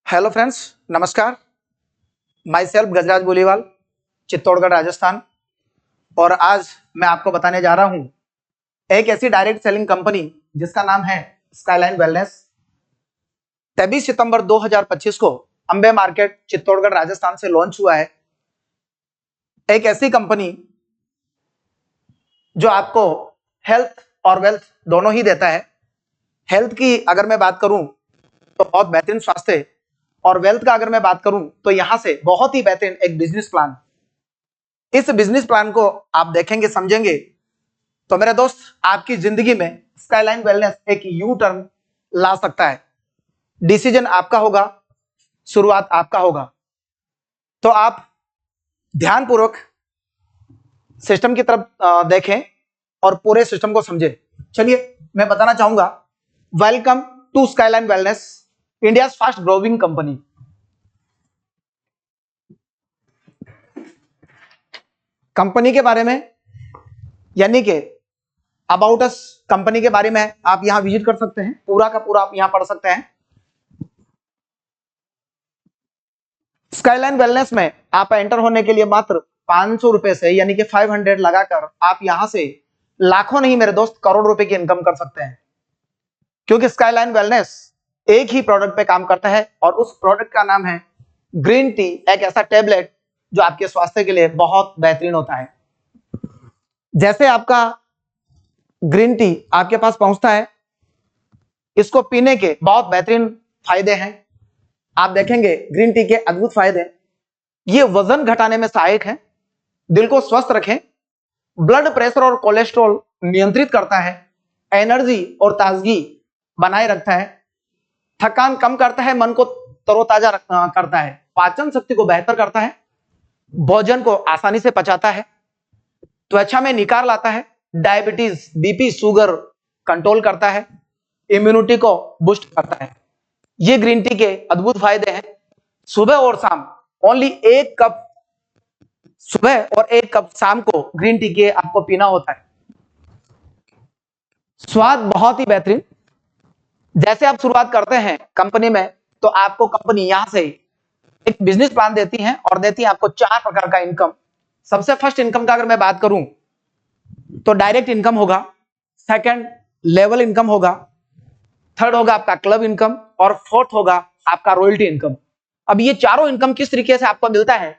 Hello friends, नमस्कार। My self गजराज बोलीवाल, चित्तौड़गढ़, राजस्थान। और आज मैं आपको बताने जा रहा हूं एक ऐसी डायरेक्ट सेलिंग कंपनी जिसका नाम है स्काईलाइन वेलनेस। 23 सितंबर 2025 को अंबे मार्केट, चित्तौड़गढ़, राजस्थान से लॉन्च हुआ है। एक ऐसी कंपनी जो आपको हेल्थ और वेल्थ दोनों ही देता है। हेल्थ की अगर मैं बात करूं तो बहुत बेहतरीन स्वास्थ्य, और वेल्थ का अगर मैं बात करूं तो यहां से बहुत ही बेहतरीन एक बिजनेस प्लान। इस बिजनेस प्लान को आप देखेंगे, समझेंगे तो मेरे दोस्त आपकी जिंदगी में स्काईलाइन वेलनेस एक यू टर्न ला सकता है। डिसीजन आपका होगा, शुरुआत आपका होगा। तो आप ध्यानपूर्वक सिस्टम की तरफ देखें और पूरे सिस्टम को समझें। चलिए मैं बताना चाहूंगा, welcome to Skyline Wellness, India fast growing company. Company के बारे में यानी कि अबाउट अस कंपनी के बारे में आप यहां विजिट कर सकते हैं, पूरा का पूरा आप यहां पढ़ सकते हैं। स्काईलाइन वेलनेस में आप एंटर होने के लिए मात्र 500 रुपए से यानी कि 500 लगाकर आप यहां से लाखों नहीं मेरे दोस्त करोड़ रुपए की इनकम कर सकते हैं। क्योंकि स्काईलाइन वेलनेस एक ही प्रोडक्ट पे काम करता है और उस प्रोडक्ट का नाम है ग्रीन टी, एक ऐसा टेबलेट जो आपके स्वास्थ्य के लिए बहुत बेहतरीन होता है। जैसे आपका ग्रीन टी आपके पास पहुंचता है, इसको पीने के बहुत बेहतरीन फायदे हैं। आप देखेंगे ग्रीन टी के अद्भुत फायदे। ये वजन घटाने में सहायक है, दिल को स्वस्थ रखें, ब्लड प्रेशर और कोलेस्ट्रॉल नियंत्रित करता है, एनर्जी और ताजगी बनाए रखता है, थकान कम करता है, मन को तरोताजा करता है, पाचन शक्ति को बेहतर करता है, भोजन को आसानी से पचाता है, त्वचा में निखार लाता है, डायबिटीज, बीपी, शुगर कंट्रोल करता है, इम्यूनिटी को बूस्ट करता है। ये ग्रीन टी के अद्भुत फायदे हैं। सुबह और शाम ओनली एक कप सुबह और एक कप शाम को ग्रीन टी के आपको पीना होता है। स्वाद बहुत ही बेहतरीन। जैसे आप शुरुआत करते हैं कंपनी में तो आपको कंपनी यहां से एक बिजनेस प्लान देती है और देती है आपको 4 प्रकार का इनकम। सबसे फर्स्ट इनकम का अगर मैं बात करूं तो डायरेक्ट इनकम होगा, सेकंड लेवल इनकम होगा, थर्ड होगा आपका क्लब इनकम और फोर्थ होगा आपका रॉयल्टी इनकम। अब ये चारों इनकम किस तरीके से आपको मिलता है,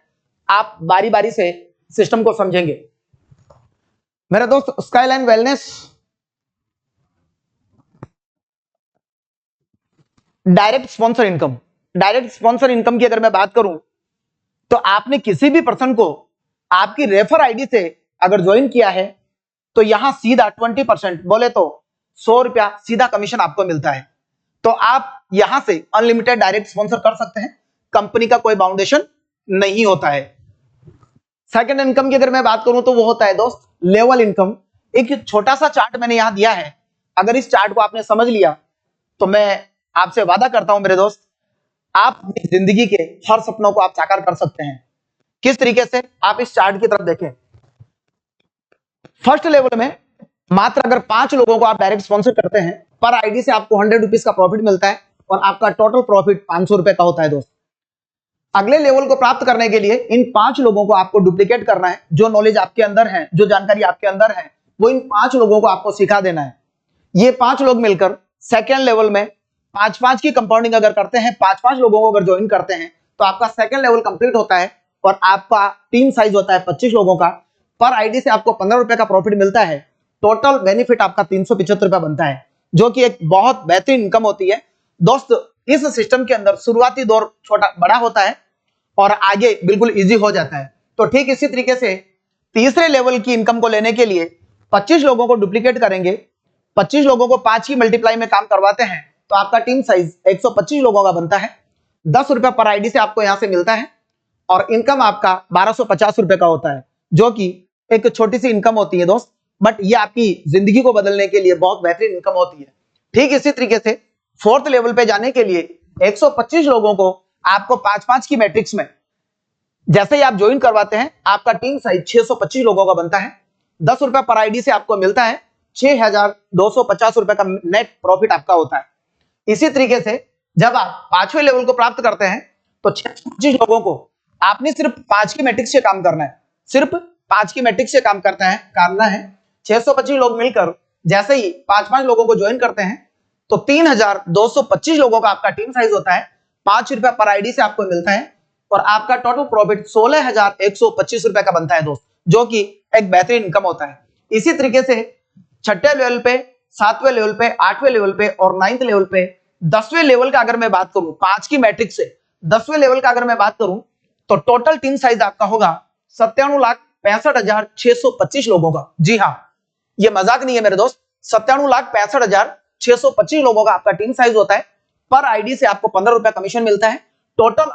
आप बारी बारी से सिस्टम को समझेंगे। मेरे दोस्त skyline wellness direct sponsor income की अगर मैं बात करूं तो आपने किसी भी पर्सन को आपकी रेफर आईडी से अगर ज्वाइन किया है तो यहां सीधा 20% बोले तो 100 रुपया सीधा कमीशन आपको मिलता है। तो आप यहां से अनलिमिटेड डायरेक्ट स्पॉन्सर कर सकते हैं, कंपनी का कोई बाउंडेशन नहीं होता है। सेकंड इनकम की अगर मैं बात करूं तो वो होता है दोस्त लेवल इनकम। एक छोटा सा चार्ट मैंने यहां दिया है, अगर इस चार्ट को आपने समझ लिया तो मैं आपसे वादा करता हूं मेरे दोस्त, आप अपनी जिंदगी के हर सपनों को आप साकार कर सकते हैं। किस तरीके से, आप इस चार्ट की तरफ देखें। फर्स्ट लेवल में मात्र अगर 5 लोगों को आप डायरेक्ट स्पॉन्सर करते हैं, पर आईडी से आपको 100 रुपीज का प्रॉफिट मिलता है और आपका टोटल प्रॉफिट 500 रुपए का होता है दोस्त। अगले लेवल को प्राप्त करने के लिए इन 5 लोगों को आपको डुप्लीकेट करना है। जो नॉलेज आपके अंदर है, जो जानकारी आपके अंदर है, वो इन 5 लोगों को आपको सिखा देना है। ये 5 लोग मिलकर सेकेंड लेवल में 5-5 की कंपाउंडिंग अगर करते हैं, 5-5 लोगों को अगर ज्वाइन करते हैं तो आपका सेकेंड लेवल कंप्लीट होता है और आपका टीम साइज होता है 25 लोगों का। पर आईडी से आपको 15 रुपए का प्रॉफिट मिलता है। टोटल बेनिफिट आपका 375 रुपया बनता है, जो कि एक बहुत बेहतरीन इनकम होती है दोस्त। इस सिस्टम के अंदर शुरुआती दौर छोटा बड़ा होता है और आगे बिल्कुल इजी हो जाता है। तो ठीक इसी तरीके से तीसरे लेवल की इनकम को लेने के लिए 25 लोगों को डुप्लीकेट करेंगे, 25 लोगों को 5 की मल्टीप्लाई में काम करवाते हैं तो आपका टीम साइज 125 लोगों का बनता है। 10 रुपया पर आईडी से आपको यहां से मिलता है और इनकम आपका 1250 रुपए का होता है, जो कि एक छोटी सी इनकम होती है दोस्त, बट ये आपकी जिंदगी को बदलने के लिए बहुत बेहतरीन इनकम होती है। ठीक इसी तरीके से फोर्थ लेवल पे जाने के लिए 125 लोगों को आपको 5-5 की मैट्रिक्स में जैसे ही आप ज्वाइन करवाते हैं, आपका टीम साइज 625 लोगों का बनता है। 10 रुपया पर आईडी से आपको मिलता है, 6250 रुपए का नेट प्रॉफिट आपका होता है। इसी तरीके से जब आप 5वें लेवल को प्राप्त करते हैं तो 625 लोगों को आपने सिर्फ 5 की मैट्रिक्स से काम करना है, सिर्फ 5 की मैट्रिक्स से काम करना है। 625 लोग मिलकर जैसे ही 5-5 लोगों को ज्वाइन करते हैं तो 3225 लोगों का आपका टीम साइज होता है। 5 रुपए पर आईडी से आपको मिलता है और आपका टोटल प्रॉफिट 16,125 रुपए का बनता है दोस्त, जो कि एक बेहतरीन इनकम होता है। इसी तरीके से 6ठे लेवल पे, 7वें लेवल पे, 8वें लेवल पे और 9th लेवल पे, 10वें लेवल का अगर मैं बात करूं 5 की मैट्रिक्स से 10वें लेवल का अगर मैं बात करूं तो टोटल टीम साइज आपका होगा 97,65,625 लोगों का। जी हाँ, ये मजाक नहीं है मेरे दोस्त, 97,65,625 लोगों का आपका टीम साइज होता है। पर आईडी से आपको 15 रुपए कमीशन मिलता है। टोटल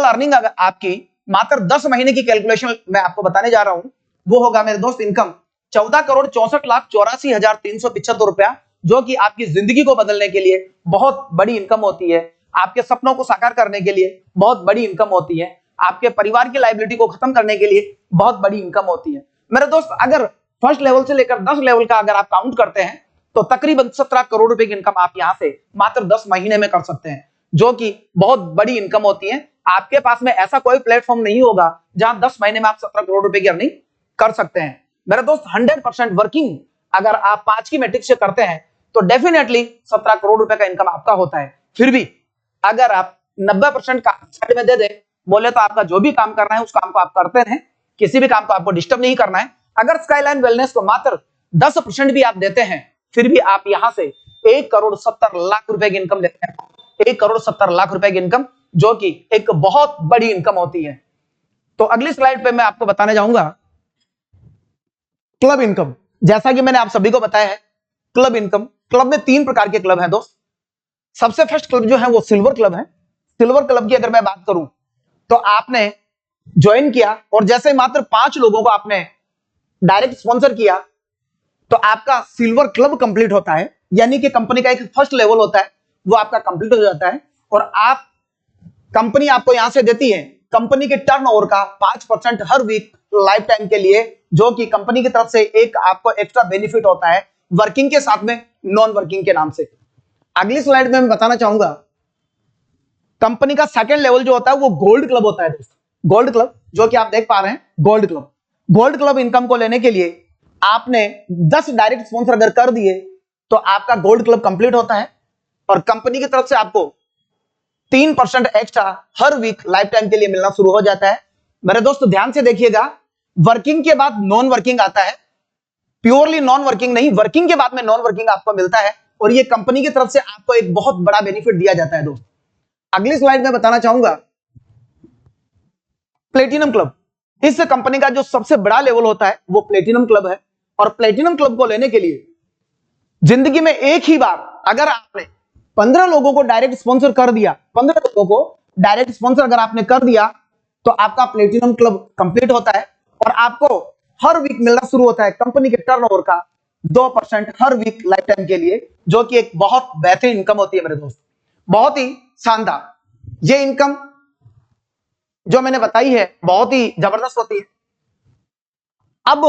अर्निंग आपकी मात्र 10 महीने की कैलकुलेशन मैं आपको बताने जा रहा हूं, वो होगा मेरे दोस्त इनकम 14,64,84,375 रुपया, जो कि आपकी जिंदगी को बदलने के लिए बहुत बड़ी इनकम होती है, आपके सपनों को साकार करने के लिए बहुत बड़ी इनकम होती है, आपके परिवार की लायबिलिटी को खत्म करने के लिए बहुत बड़ी इनकम होती है। मेरे दोस्त अगर फर्स्ट लेवल से लेकर 10 लेवल का अगर आप काउंट करते हैं तो तकरीबन 17 करोड़ रुपए की इनकम आप यहां से मात्र 10 महीने में कर सकते हैं, जो कि बहुत बड़ी इनकम होती है। आपके पास में ऐसा कोई प्लेटफॉर्म नहीं होगा जहां 10 महीने में आप 17 करोड़ रुपए की अर्निंग कर सकते हैं। मेरे दोस्त 100% वर्किंग अगर आप 5 की मैट्रिक्स से करते हैं तो डेफिनेटली 17 करोड़ रुपए का इनकम आपका होता है। फिर भी अगर आप 90% का साइड में दे दे बोले तो आपका जो भी काम करना है उस काम को आप करते रहें, किसी भी काम को आपको डिस्टर्ब नहीं करना है। अगर स्काईलाइन वेलनेस को मात्र 10% भी आप देते हैं फिर भी आप यहां से 1,70,00,000 रुपए की इनकम लेते हैं। 1,70,00,000 रुपए की इनकम, जो कि एक बहुत बड़ी इनकम होती है। तो अगली स्लाइड पे मैं आपको बताने जाऊंगा क्लब इनकम। जैसा कि मैंने आप सभी को बताया है क्लब इनकम, क्लब में 3 प्रकार के क्लब हैं दोस्त। सबसे फर्स्ट क्लब जो है वो सिल्वर क्लब है। सिल्वर क्लब की अगर मैं बात करूं तो आपने ज्वाइन किया और जैसे मात्र 5 लोगों को आपने डायरेक्ट स्पॉन्सर किया तो आपका सिल्वर क्लब कंप्लीट होता है, यानी कि कंपनी का एक फर्स्ट लेवल होता है वो आपका कंप्लीट हो जाता है और आप कंपनी आपको यहां से देती है कंपनी के टर्नओवर का 5% हर वीक लाइफ टाइम के लिए, जो कि कंपनी की तरफ से एक आपको एक्स्ट्रा बेनिफिट होता है वर्किंग के साथ में नॉन वर्किंग के नाम से। अगली स्लाइड में मैं बताना चाहूंगा कंपनी का सेकंड लेवल जो होता है वो गोल्ड क्लब होता है दोस्त। गोल्ड क्लब जो कि आप देख पा रहे हैं gold club. Gold club income को लेने के लिए आपने 10 डायरेक्ट स्पॉन्सर अगर कर दिए तो आपका गोल्ड क्लब कंप्लीट होता है और कंपनी की तरफ से आपको 3% एक्स्ट्रा हर वीक लाइफ टाइम के लिए मिलना शुरू हो जाता है। मेरे दोस्त ध्यान से देखिएगा, वर्किंग के बाद नॉन वर्किंग आता है, प्योरली नॉन वर्किंग नहीं, वर्किंग के बाद में नॉन वर्किंग आपको मिलता है और ये कंपनी की तरफ से आपको एक बहुत बड़ा बेनिफिट दिया जाता है दोस्त। अगली स्लाइड में बताना चाहूंगा प्लेटिनम क्लब। इस कंपनी का जो सबसे बड़ा लेवल होता है वो प्लेटिनम क्लब है और प्लेटिनम क्लब को लेने के लिए जिंदगी में एक ही बार अगर आपने 15 लोगों को डायरेक्ट स्पॉन्सर कर दिया, 15 लोगों को डायरेक्ट स्पॉन्सर अगर आपने कर दिया तो आपका प्लेटिनम क्लब कंप्लीट होता है और आपको हर वीक मिलना शुरू होता है कंपनी के टर्नओवर का 2% हर वीक लाइफ टाइम के लिए, जो कि एक बहुत बेहतरीन इनकम होती है मेरे दोस्त, बहुत ही शानदार। ये इनकम जो मैंने बताई है बहुत ही जबरदस्त होती है। अब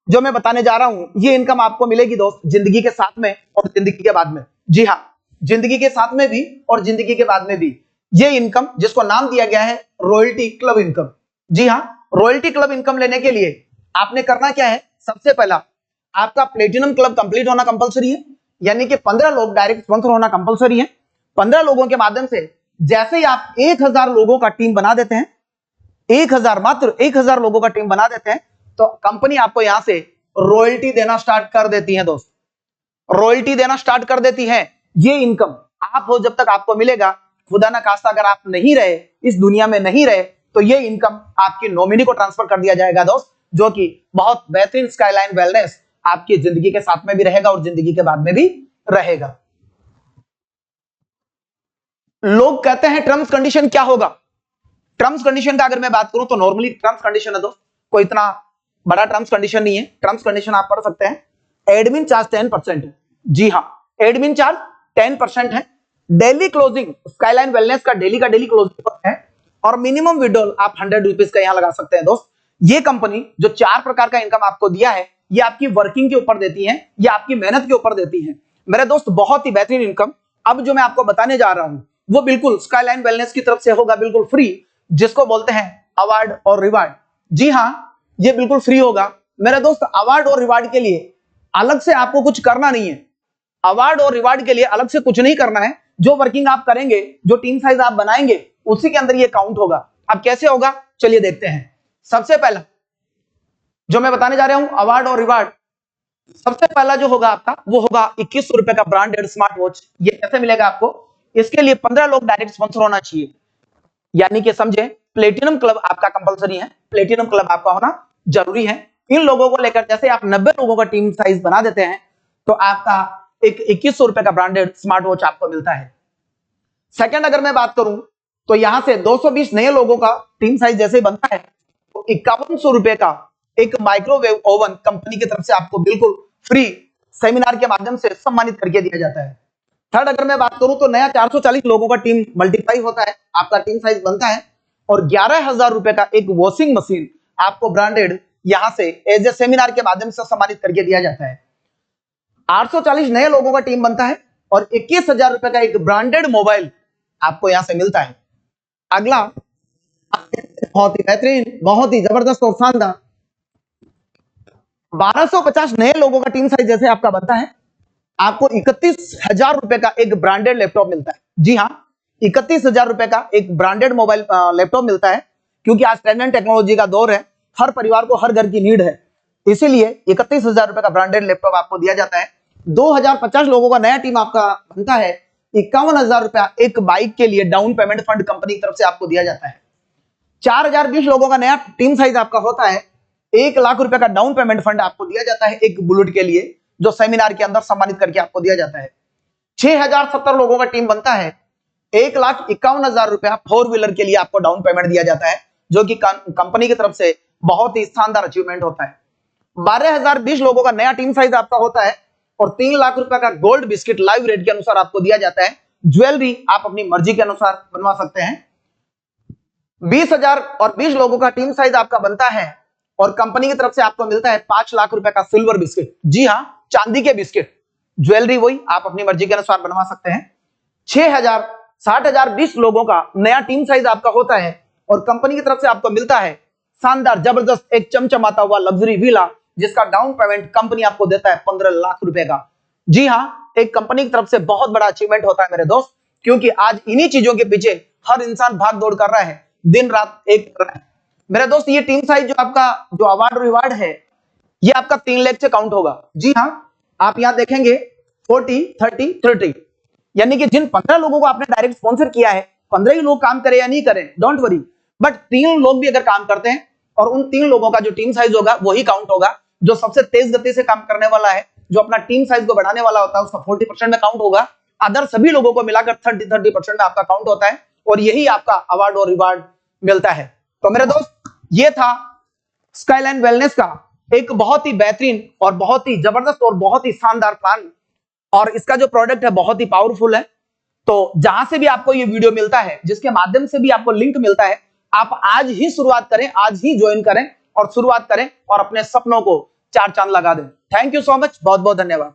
जो मैं बताने जा रहा हूं ये इनकम आपको मिलेगी दोस्त जिंदगी के साथ में और जिंदगी के बाद में। जी हाँ, जिंदगी के साथ में भी और जिंदगी के बाद में भी। ये इनकम जिसको नाम दिया गया है रॉयल्टी क्लब इनकम। जी हाँ, रॉयल्टी क्लब इनकम लेने के लिए आपने करना क्या है, सबसे पहला आपका प्लेटिनम क्लब कंप्लीट होना कंपलसरी है, यानी कि 15 लोग डायरेक्ट स्पॉन्सर होना कंपलसरी है। 15 लोगों के माध्यम से जैसे ही आप 1000 लोगों का टीम बना देते हैं, 1000 मात्र 1000 लोगों का टीम बना देते हैं तो कंपनी आपको यहां से रॉयल्टी देना स्टार्ट कर देती है दोस्त, रॉयल्टी देना स्टार्ट कर देती है। ये इनकम आप हो जब तक आपको मिलेगा, खुदा ना खास्ता अगर आप नहीं रहे, इस दुनिया में नहीं रहे, तो ये इनकम आपकी नॉमिनी को ट्रांसफर कर दिया जाएगा दोस्त, जो कि बहुत बेहतरीन स्काईलाइन वेलनेस आपकी जिंदगी के साथ में भी रहेगा और जिंदगी के बाद में भी रहेगा। लोग कहते हैं टर्म्स कंडीशन क्या होगा। टर्म्स कंडीशन का अगर मैं बात करूं तो नॉर्मली टर्म्स कंडीशन है दोस्त, कोई इतना बड़ा टर्म्स कंडीशन नहीं है। टर्म्स कंडीशन आप पढ़ सकते हैं। एडमिन चार्ज 10% है। जी हां, एडमिन चार्ज 10% है। डेली क्लोजिंग स्काईलाइन वेलनेस का डेली क्लोजिंग है और मिनिमम विड्रॉल आप 100 रुपीज का यहां लगा सकते हैं दोस्त। ये कंपनी जो 4 प्रकार का इनकम आपको दिया है ये आपकी वर्किंग के ऊपर देती है, ये आपकी मेहनत के ऊपर देती है मेरे दोस्त, बहुत ही बेहतरीन इनकम। अब जो मैं आपको बताने जा रहा हूं वो बिल्कुल स्काईलाइन वेलनेस की तरफ से होगा, बिल्कुल फ्री, जिसको बोलते हैं अवार्ड और रिवार्ड। जी हां, ये बिल्कुल फ्री होगा मेरे दोस्त। अवार्ड और रिवार्ड के लिए अलग से आपको कुछ करना नहीं है। अवार्ड और रिवार्ड के लिए अलग से कुछ नहीं करना है। जो वर्किंग आप करेंगे, जो टीम साइज आप बनाएंगे, उसी के अंदर ये काउंट होगा। अब कैसे होगा, चलिए देखते हैं। सबसे पहला जो मैं बताने जा रहा हूं अवार्ड और रिवार्ड, सबसे पहला जो होगा आपका वो होगा 2100 रुपए का ब्रांडेड स्मार्ट वॉच। ये कैसे मिलेगा आपको, इसके लिए 15 लोग डायरेक्ट स्पॉन्सर होना चाहिए, यानी कि समझे प्लेटिनम क्लब आपका कंपलसरी है, प्लेटिनम क्लब आपका होना जरूरी है। इन लोगों को लेकर जैसे आप 90 लोगों का टीम साइज बना देते हैं तो आपका एक 2100 रुपए का ब्रांडेड स्मार्ट वॉच आपको मिलता है। सेकंड अगर मैं बात करूं तो यहां से 220 नए लोगों का टीम साइज जैसे बनता है तो 5100 रुपए का एक माइक्रोवेव ओवन कंपनी की तरफ से आपको बिल्कुल फ्री सेमिनार के माध्यम से सम्मानित करके दिया जाता है। थर्ड अगर मैं बात करूं तो नया 440 लोगों का टीम मल्टीप्लाई होता है, आपका टीम साइज बनता है और 11,000 रुपए का एक वॉशिंग मशीन आपको ब्रांडेड यहां से एज ए सेमिनार के माध्यम से सम्मानित करके दिया जाता है। 840 नए लोगों का टीम बनता है और 21,000 रुपए का एक ब्रांडेड मोबाइल आपको यहां से मिलता है। अगला बहुत ही बेहतरीन, बहुत ही जबरदस्त और शानदार 1250 नए लोगों का टीम साइज जैसे आपका बनता है, आपको 31,000 रुपए का एक ब्रांडेड लैपटॉप मिलता है। जी हाँ, 31,000 रुपए का एक ब्रांडेड मोबाइल लैपटॉप मिलता है, क्योंकि आज ट्रेंड एंड टेक्नोलॉजी का दौर है, हर परिवार को हर घर की नीड है, इसीलिए 31,000 रुपए का ब्रांडेड लैपटॉप आपको दिया जाता है। 2050 लोगों का नया टीम आपका बनता है, 51,000 रुपया एक बाइक के लिए डाउन पेमेंट फंड कंपनी की तरफ से आपको दिया जाता है। 4020 लोगों का नया टीम साइज आपका होता है, 1 लाख रुपए का डाउन पेमेंट फंड आपको दिया जाता है एक बुलेट के लिए, जो सेमिनार के अंदर सम्मानित करके आपको दिया जाता है। 6070 लोगों का टीम बनता है, 1,51,000 रुपया 4 व्हीलर के लिए आपको डाउन पेमेंट दिया जाता है, जो कि कंपनी की तरफ से बहुत ही शानदार अचीवमेंट होता है। 12,020 लोगों का नया टीम साइज आपका होता है और 3 लाख रुपए का गोल्ड बिस्किट लाइव रेट के अनुसार आपको दिया जाता है। ज्वेलरी आप अपनी मर्जी के अनुसार बनवा सकते हैं। 20,020 लोगों का टीम साइज आपका बनता है और कंपनी की तरफ से आपको मिलता है 5 लाख रुपए का सिल्वर बिस्किट। जी हाँ, चांदी के बिस्किट। ज्वेलरी वही आप अपनी मर्जी के अनुसार बनवा सकते हैं। 60,20 लोगों का नया टीम साइज आपका होता है और कंपनी की तरफ से आपको मिलता है शानदार जबरदस्त एक चमचमाता हुआ लग्जरी विला, जिसका डाउन पेमेंट कंपनी आपको देता है 15 लाख रुपए का। जी हाँ, एक कंपनी की तरफ से बहुत बड़ा अचीवमेंट होता है मेरे दोस्त, क्योंकि आज इन्हीं चीजों के पीछे हर इंसान भाग दौड़ कर रहा है, दिन रात एक कर रहा है मेरे दोस्त। ये टीम साइज जो आपका जो अवार्ड रिवार्ड है, ये आपका 3 लाख से काउंट होगा। जी हाँ, आप यहां देखेंगे 40, 30, 30, यानी कि जिन 15 लोगों को आपने डायरेक्ट स्पॉन्सर किया है, 15 ही लोग काम करें या नहीं करें, डोंट वरी, बट 3 लोग भी अगर काम करते हैं और उन 3 लोगों का जो टीम साइज होगा वही काउंट होगा। जो सबसे तेज गति से काम करने वाला है, जो अपना टीम साइज को बढ़ाने वाला होता है, उसका 40% में काउंट होगा। अदर सभी लोगों को मिलाकर 30% में आपका काउंट होता है और यही आपका अवार्ड और रिवार्ड मिलता है। तो मेरे दोस्त, ये था स्काईलाइन वेलनेस का एक बहुत ही बेहतरीन और बहुत ही जबरदस्त और बहुत ही शानदार प्लान, और इसका जो प्रोडक्ट है बहुत ही पावरफुल है। तो जहां से भी आपको ये वीडियो मिलता है, जिसके माध्यम से भी आपको लिंक मिलता है, आप आज ही शुरुआत करें, आज ही ज्वाइन करें और शुरुआत करें और अपने सपनों को 4 चांद लगा दें। थैंक यू सो मच, बहुत बहुत धन्यवाद।